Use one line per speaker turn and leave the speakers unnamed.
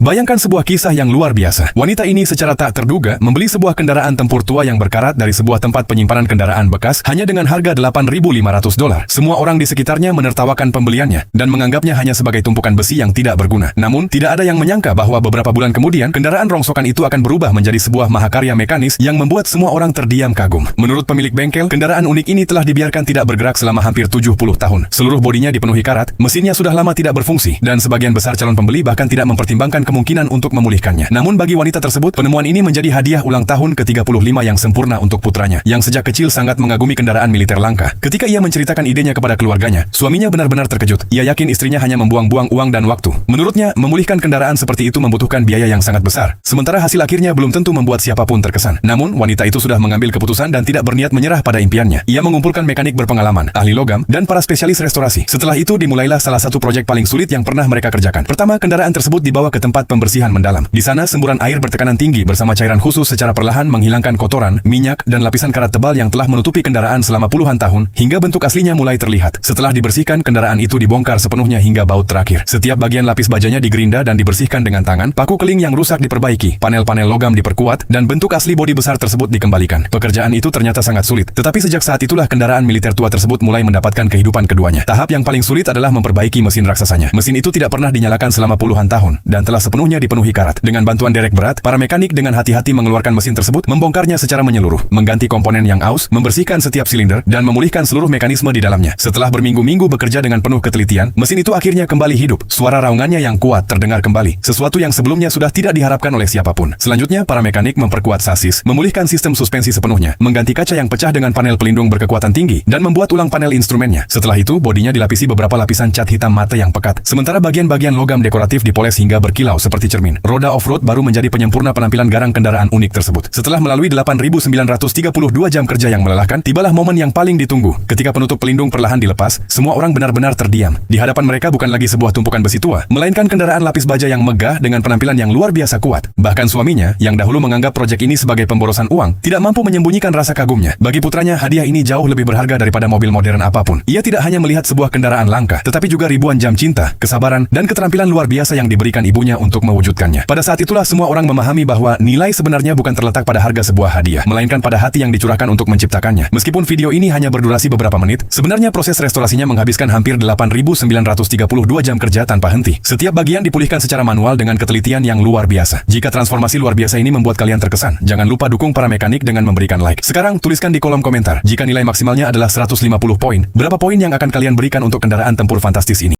Bayangkan sebuah kisah yang luar biasa. Wanita ini secara tak terduga membeli sebuah kendaraan tempur tua yang berkarat dari sebuah tempat penyimpanan kendaraan bekas hanya dengan harga $8.500. Semua orang di sekitarnya menertawakan pembeliannya dan menganggapnya hanya sebagai tumpukan besi yang tidak berguna. Namun, tidak ada yang menyangka bahwa beberapa bulan kemudian kendaraan rongsokan itu akan berubah menjadi sebuah mahakarya mekanis yang membuat semua orang terdiam kagum. Menurut pemilik bengkel, kendaraan unik ini telah dibiarkan tidak bergerak selama hampir 70 tahun. Seluruh bodinya dipenuhi karat, mesinnya sudah lama tidak berfungsi, dan sebagian besar calon pembeli bahkan tidak mempertimbangkan kemungkinan untuk memulihkannya. Namun bagi wanita tersebut, penemuan ini menjadi hadiah ulang tahun ke-35 yang sempurna untuk putranya, yang sejak kecil sangat mengagumi kendaraan militer langka. Ketika ia menceritakan idenya kepada keluarganya, suaminya benar-benar terkejut. Ia yakin istrinya hanya membuang-buang uang dan waktu. Menurutnya, memulihkan kendaraan seperti itu membutuhkan biaya yang sangat besar. Sementara hasil akhirnya belum tentu membuat siapapun terkesan. Namun, wanita itu sudah mengambil keputusan dan tidak berniat menyerah pada impiannya. Ia mengumpulkan mekanik berpengalaman, ahli logam, dan para spesialis restorasi. Setelah itu dimulailah salah satu proyek paling sulit yang pernah mereka kerjakan. Pertama, kendaraan tersebut dibawa ke tempat pembersihan mendalam. Di sana, semburan air bertekanan tinggi bersama cairan khusus secara perlahan menghilangkan kotoran, minyak, dan lapisan karat tebal yang telah menutupi kendaraan selama puluhan tahun, hingga bentuk aslinya mulai terlihat. Setelah dibersihkan, kendaraan itu dibongkar sepenuhnya hingga baut terakhir. Setiap bagian lapis bajanya digerinda dan dibersihkan dengan tangan, paku keling yang rusak diperbaiki, panel-panel logam diperkuat, dan bentuk asli bodi besar tersebut dikembalikan. Pekerjaan itu ternyata sangat sulit, tetapi sejak saat itulah kendaraan militer tua tersebut mulai mendapatkan kehidupan keduanya. Tahap yang paling sulit adalah memperbaiki mesin raksasanya. Mesin itu tidak pernah dinyalakan selama puluhan tahun, dan telah sepenuhnya dipenuhi karat. Dengan bantuan derek berat, para mekanik dengan hati-hati mengeluarkan mesin tersebut, membongkarnya secara menyeluruh, mengganti komponen yang aus, membersihkan setiap silinder, dan memulihkan seluruh mekanisme di dalamnya. Setelah berminggu-minggu bekerja dengan penuh ketelitian, mesin itu akhirnya kembali hidup. Suara raungannya yang kuat terdengar kembali, sesuatu yang sebelumnya sudah tidak diharapkan oleh siapapun. Selanjutnya, para mekanik memperkuat sasis, memulihkan sistem suspensi sepenuhnya, mengganti kaca yang pecah dengan panel pelindung berkekuatan tinggi, dan membuat ulang panel instrumennya. Setelah itu, bodinya dilapisi beberapa lapisan cat hitam mata yang pekat, sementara bagian-bagian logam dekoratif dipoles hingga berkilau seperti cermin. Roda off-road baru menjadi penyempurna penampilan garang kendaraan unik tersebut. Setelah melalui 8.932 jam kerja yang melelahkan, tibalah momen yang paling ditunggu. Ketika penutup pelindung perlahan dilepas, semua orang benar-benar terdiam. Di hadapan mereka bukan lagi sebuah tumpukan besi tua, melainkan kendaraan lapis baja yang megah dengan penampilan yang luar biasa kuat. Bahkan suaminya, yang dahulu menganggap proyek ini sebagai pemborosan uang, tidak mampu menyembunyikan rasa kagumnya. Bagi putranya, hadiah ini jauh lebih berharga daripada mobil modern apapun. Ia tidak hanya melihat sebuah kendaraan langka, tetapi juga ribuan jam cinta, kesabaran, dan keterampilan luar biasa yang diberikan ibunya untuk mewujudkannya. Pada saat itulah semua orang memahami bahwa nilai sebenarnya bukan terletak pada harga sebuah hadiah, melainkan pada hati yang dicurahkan untuk menciptakannya. Meskipun video ini hanya berdurasi beberapa menit, sebenarnya proses restorasinya menghabiskan hampir 8.932 jam kerja tanpa henti. Setiap bagian dipulihkan secara manual dengan ketelitian yang luar biasa. Jika transformasi luar biasa ini membuat kalian terkesan, jangan lupa dukung para mekanik dengan memberikan like. Sekarang tuliskan di kolom komentar, jika nilai maksimalnya adalah 150 poin, berapa poin yang akan kalian berikan untuk kendaraan tempur fantastis ini?